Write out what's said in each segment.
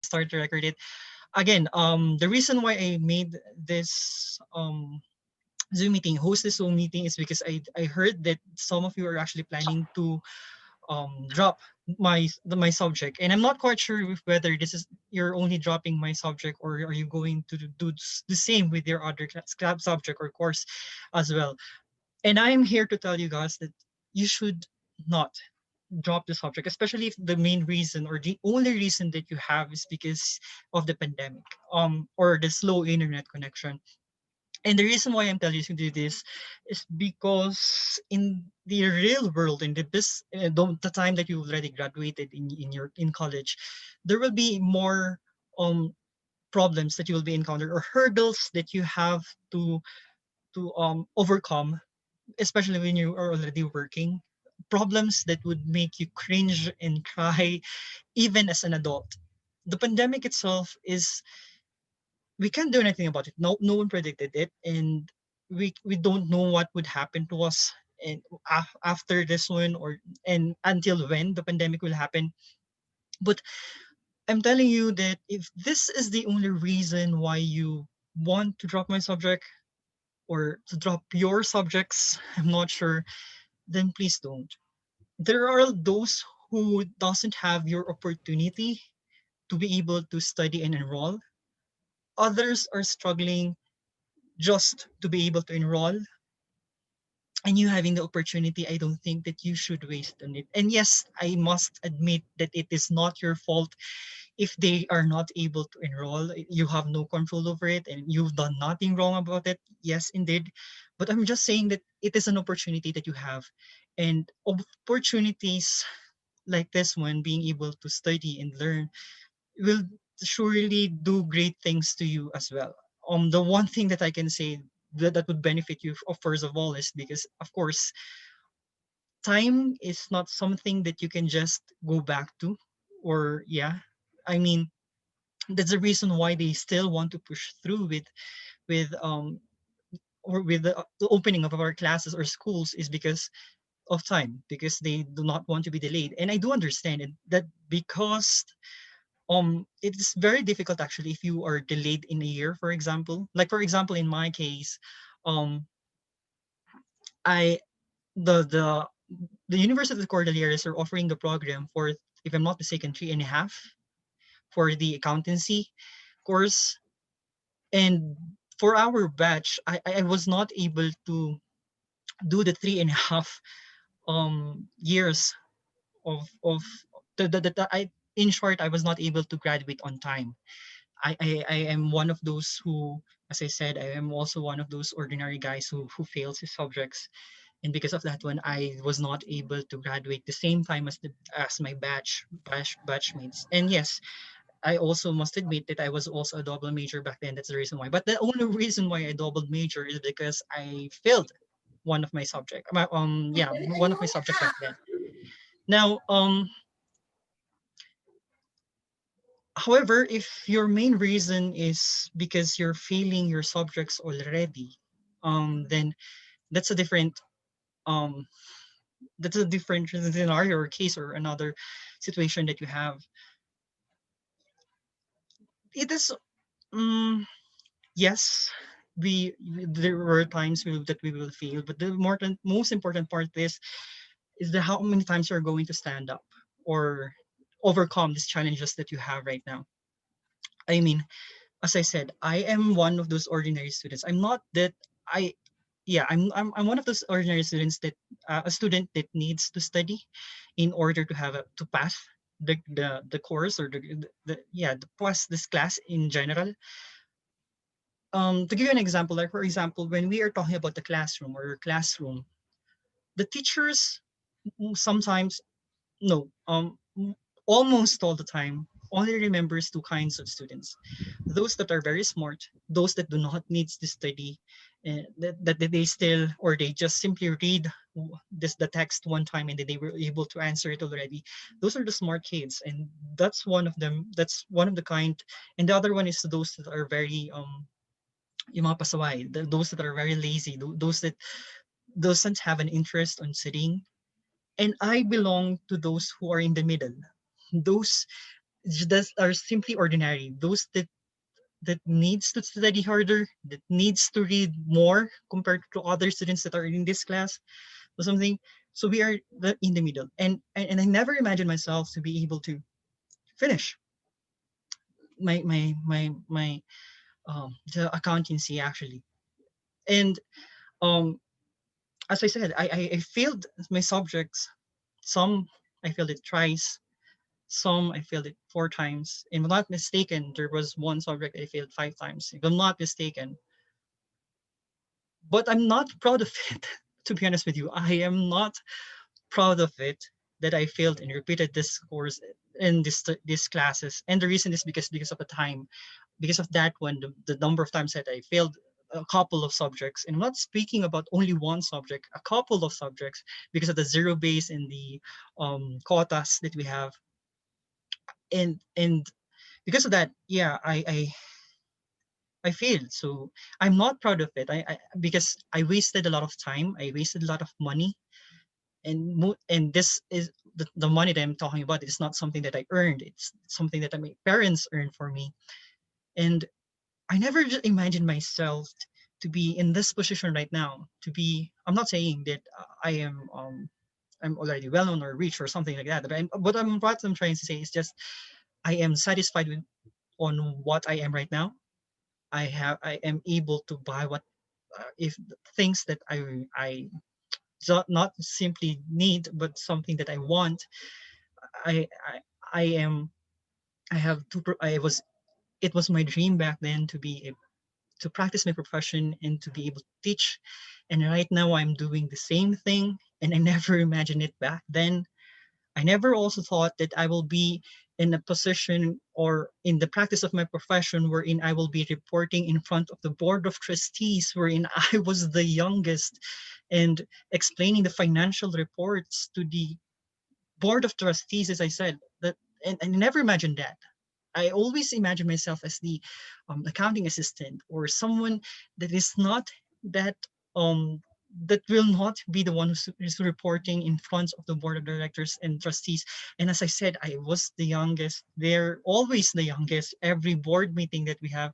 start to record it. Again, the reason why I made this Zoom meeting, host this Zoom meeting, is because I heard that some of you are actually planning to drop my subject, and I'm not quite sure if whether this is you're only dropping my subject, or are you going to do the same with your other class subject or course as well. And I'm here to tell you guys that you should not drop the subject, especially if the main reason or the only reason that you have is because of the pandemic, or the slow internet connection. And the reason why I'm telling you to do this is because in the real world, in the time that you already graduated in college, there will be more um problems that you will be encountered, or hurdles that you have to overcome, especially when you are already working. Problems that would make you cringe and cry even as an adult. The pandemic itself is, we can't do anything about it. No one predicted it, and we don't know what would happen to us and after this one, or and until when the pandemic will happen. But I'm telling you that if this is the only reason why you want to drop my subject, or to drop your subjects, I'm not sure, then please don't. There are those who doesn't have your opportunity to be able to study and enroll. Others are struggling just to be able to enroll, and you having the opportunity. I don't think that you should waste on it. And yes, I must admit that it is not your fault if they are not able to enroll. You have no control over it, and you've done nothing wrong about it. Yes, indeed. But I'm just saying that it is an opportunity that you have, and opportunities like this one, being able to study and learn, will surely do great things to you as well. The one thing that I can say that would benefit you, first of all, is because, of course, time is not something that you can just go back to, or yeah, I mean, that's the reason why they still want to push through with or with the opening of our classes or schools, is because of time, because they do not want to be delayed. And I do understand it, that because it's very difficult actually if you are delayed in a year, for example. Like, for example, in my case, um I the the University of the Cordilleras are offering the program for, if I'm not mistaken, 3.5 for the accountancy course. And for our batch, I was not able to do the 3.5 years of the I in short, I was not able to graduate on time. I am one of those who, as I said, I am also one of those ordinary guys who fails his subjects. And because of that one, I was not able to graduate the same time as my batchmates. And yes, I also must admit that I was also a double major back then. That's the reason why. But the only reason why I double major is because I failed one of my subject. Yeah, one of my subject back then. Now, however, if your main reason is because you're failing your subjects already, then that's a different um scenario or case, or another situation that you have. It is, um, yes, there were times that we will fail, but the most important part is the how many times you're going to stand up or overcome these challenges that you have right now. I mean, as I said, I am one of those ordinary students. I'm not that I yeah, I'm one of those ordinary students that a student that needs to study in order to to pass the course, or the yeah, the pass this class in general. To give you an example, like for example, when we are talking about the classroom or your classroom, the teachers sometimes, no, almost all the time, only remembers two kinds of students: those that are very smart, those that do not need to study, that they still, or they just simply read the text one time and then they were able to answer it already. Those are the smart kids, and that's one of them. That's one of the kind. And the other one is those that are very yung mga pasaway, those that are very lazy, those that doesn't have an interest on sitting. And I belong to those who are in the middle. Those that are simply ordinary. Those that needs to study harder, that needs to read more compared to other students that are in this class or something. So we are in the middle, and I never imagined myself to be able to finish my the accountancy actually. And um as I said, I failed my subjects. Some I failed it twice, some I failed it 4 times. If I'm not mistaken, there was one subject I failed 5 times, if I'm not mistaken. But I'm not proud of it. To be honest with you, I am not proud of it that I failed and repeated this course in these classes. And the reason is because of the time, because of that one, the number of times that I failed a couple of subjects. And I'm not speaking about only one subject, a couple of subjects, because of the zero base and the quotas that we have. And because of that, yeah, I failed. So I'm not proud of it. I because I wasted a lot of time. I wasted a lot of money, and this is the money that I'm talking about. It's not something that I earned. It's something that my parents earned for me. And I never just imagined myself to be in this position right now. To be, I'm not saying that I am I'm already well known or rich or something like that. But what I'm trying to say is just I am satisfied with on what I am right now. I am able to buy what if things that I not simply need but something that I want. I I I am I have to I was it was my dream back then to be a to practice my profession and to be able to teach. And right now I'm doing the same thing, and I never imagined it back then. I never also thought that I will be in a position or in the practice of my profession wherein I will be reporting in front of the board of trustees, wherein I was the youngest, and explaining the financial reports to the board of trustees, as I said. That and I never imagined that. I always imagine myself as the accounting assistant or someone that is not that um that will not be the one who's reporting in front of the board of directors and trustees. And as I said, I was the youngest. They're always the youngest every board meeting that we have,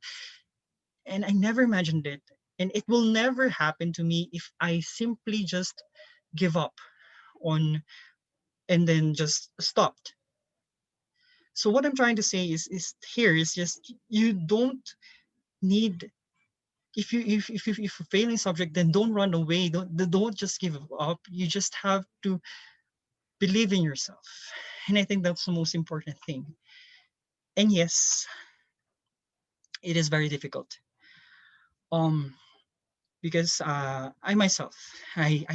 and I never imagined it. And it will never happen to me if I simply just give up on and then just stopped. So what I'm trying to say is here is just you don't need if you're failing subject, then don't run away, don't just give up. You just have to believe in yourself, and I think that's the most important thing. And yes, it is very difficult, um because I myself, I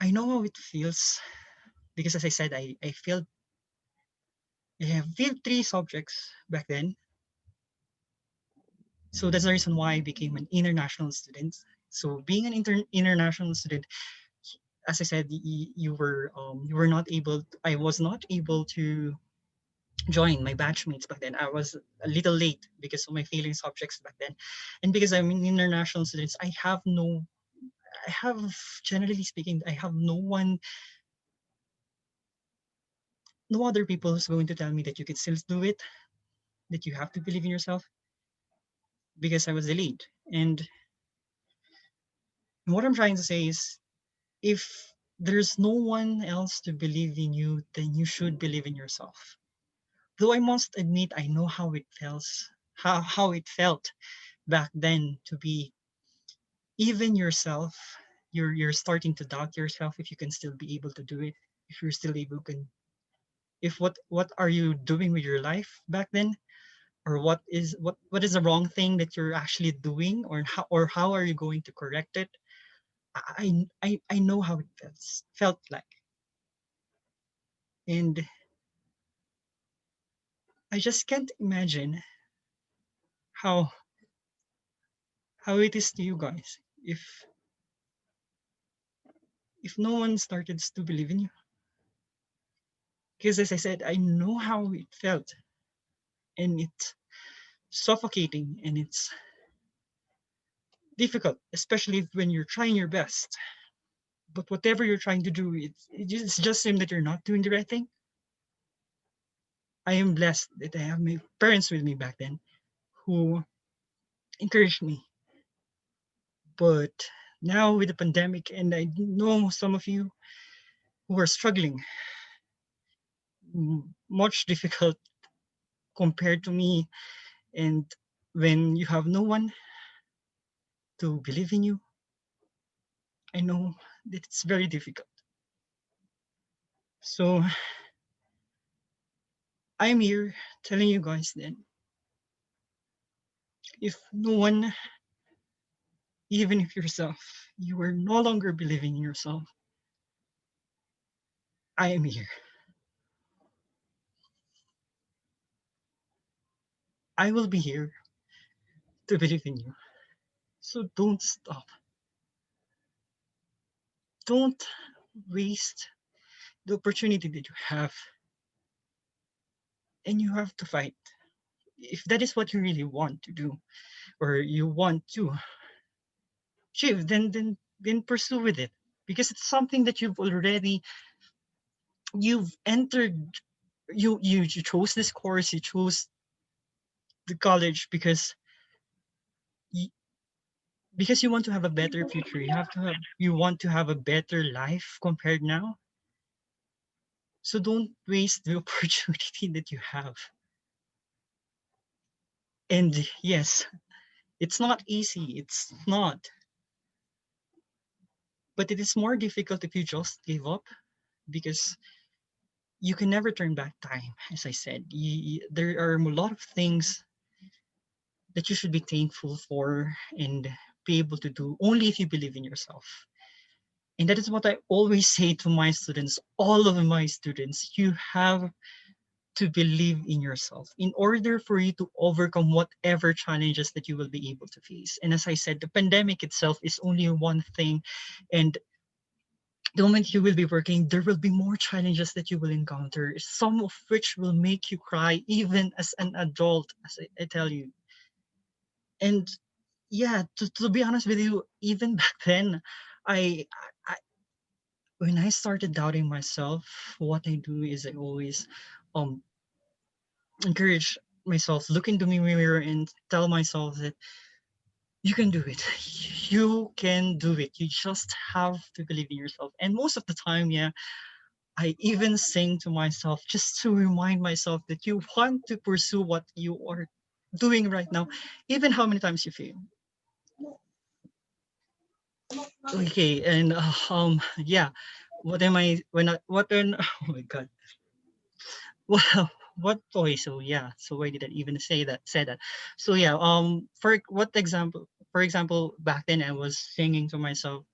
know how it feels, because as I said, I have failed 3 subjects back then. So that's the reason why I became an international student. So being an international student, as I said, you were not able. I was not able to join my batchmates back then. I was a little late because of my failing subjects back then, and because I'm an international student, I have no. I have, generally speaking, I have no one, no other people who's going to tell me that you can still do it, that you have to believe in yourself, because I was delayed. And what I'm trying to say is, if there's no one else to believe in you, then you should believe in yourself. Though I must admit, I know how it feels, how it felt back then to be even yourself. You're starting to doubt yourself if you can still be able to do it, if you're still able can. If what are you doing with your life back then, or what is the wrong thing that you're actually doing, or how are you going to correct it? I know how it felt like, and I just can't imagine how how it is to you guys if no one started to believe in you. Because as I said, I know how it felt, and it's suffocating and it's difficult, especially when you're trying your best. But whatever you're trying to do, it just seems that you're not doing the right thing. I am blessed that I have my parents with me back then who encouraged me. But now with the pandemic, and I know some of you who are struggling, much difficult compared to me. And when you have no one to believe in you, I know that it's very difficult. So I'm here telling you guys that if no one, even if yourself, you are no longer believing in yourself, I am here. I will be here to believe in you. So don't stop. Don't waste the opportunity that you have, and you have to fight. If that is what you really want to do, or you want to achieve, then pursue with it, because it's something that you've entered. You chose this course, you chose the college y- because you want to have a better future. You want to have a better life compared now. So don't waste the opportunity that you have. And yes, it's not easy. It's not. But it is more difficult if you just give up, because you can never turn back time. As I said, there are a lot of things that you should be thankful for and be able to do only if you believe in yourself. And that is what I always say to my students, all of my students. You have to believe in yourself in order for you to overcome whatever challenges that you will be able to face. And as I said, the pandemic itself is only one thing. And the moment you will be working, there will be more challenges that you will encounter, some of which will make you cry even as an adult, as I tell you. And yeah, to be honest with you, even back then, I, I when I started doubting myself, what I do is I always um encourage myself, look into the mirror and tell myself that you can do it. You can do it. You just have to believe in yourself. And most of the time, yeah, I even sing to myself just to remind myself that you want to pursue what you are doing right now, even how many times you fail. Okay, and yeah, what am I when I what then? Oh my god. Well, what toy? So yeah, so why did I even say that? So yeah, for example, back then I was singing to myself,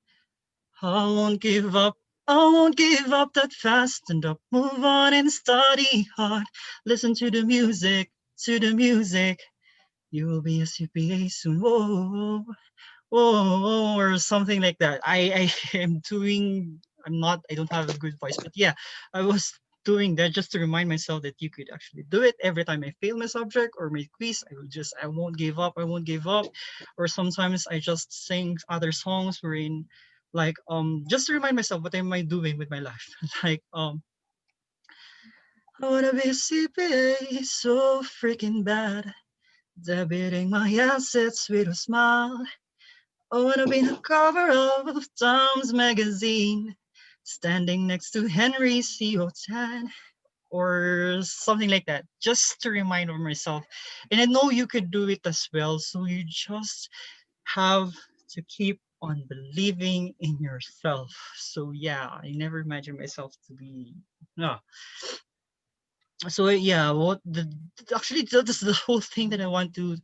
I won't give up. I won't give up that fast, and up, move on and study hard. Listen to the music. You will be a CPA soon. Whoa, whoa, or something like that. I am doing. I'm not. I don't have a good voice, but yeah, I was doing that just to remind myself that you could actually do it. Every time I fail my subject or my quiz, I won't give up. I won't give up. Or sometimes I just sing other songs wherein, like, just to remind myself what am I doing with my life. Like, I wanna be a CPA so freaking bad, debiting my assets with a smile. I wanna be the cover of Times magazine, standing next to Henry CO10, or something like that, just to remind myself. And I know you could do it as well, so you just have to keep on believing in yourself. So yeah, I never imagined myself to be. No. So yeah, what the actually that's the whole thing that I want to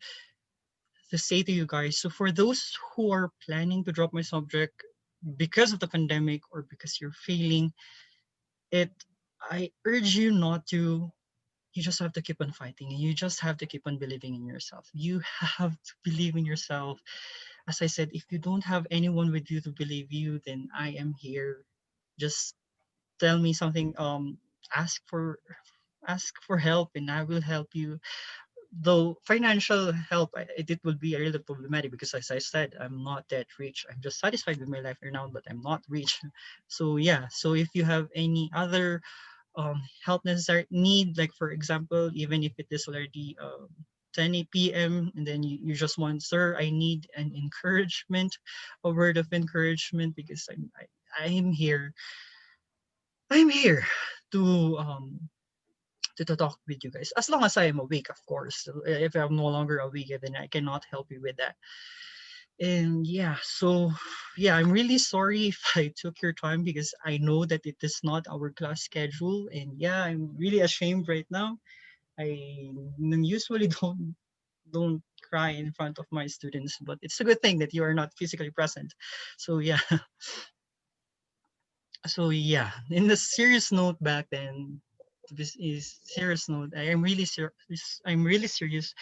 say to you guys. So for those who are planning to drop my subject because of the pandemic or because you're failing it, I urge you not to. You just have to keep on fighting, and you just have to keep on believing in yourself. You have to believe in yourself. As I said, if you don't have anyone with you to believe you, then I am here. Just tell me something. Ask for help, and I will help you. Though financial help, it will be a little problematic because, as I said, I'm not that rich. I'm just satisfied with my life right now, but I'm not rich. So yeah. So if you have any other help necessary need, like for example, even if it is already 10 p.m. and then you just want, sir, I need an encouragement, a word of encouragement, because I'm here. I'm here to to talk with you guys. As long as I am awake, of course. So, if I'm no longer awake, then I cannot help you with that. And yeah, so yeah, I'm really sorry if I took your time, because I know that it is not our class schedule. And yeah, I'm really ashamed right now. I usually don't cry in front of my students, but it's a good thing that you are not physically present. So yeah, so yeah. In the serious note back then, this is serious note. I am really serious. I'm really serious.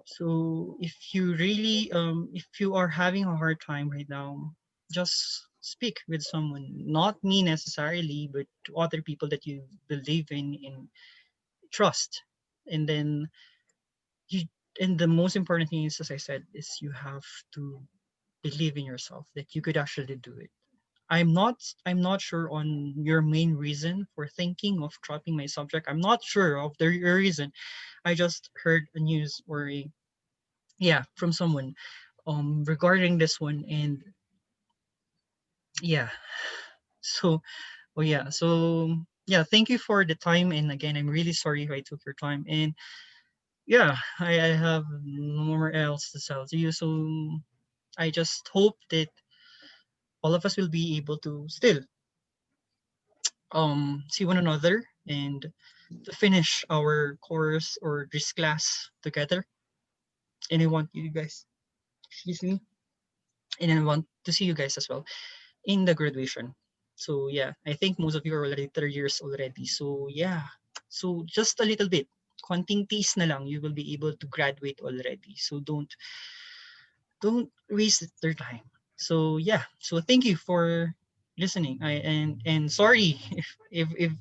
So if you are having a hard time right now, just speak with someone, not me necessarily, but to other people that you believe in trust. And then you and the most important thing is, as I said, is you have to believe in yourself that you could actually do it. I'm not sure on your main reason for thinking of dropping my subject. I'm not sure of the your reason. I just heard a news or a, yeah, from someone regarding this one. And yeah, so oh yeah, so yeah, thank you for the time. And again, I'm really sorry if I took your time. And yeah, I have no more else to tell to you. So I just hope that all of us will be able to still see one another and to finish our course or this class together. And I want you guys, excuse me, and I want to see you guys as well in the graduation. So yeah, I think most of you are already 3 years already. So yeah, so just a little bit, konting tiis na lang, you will be able to graduate already. So don't waste their time. So yeah, so thank you for listening. I and sorry if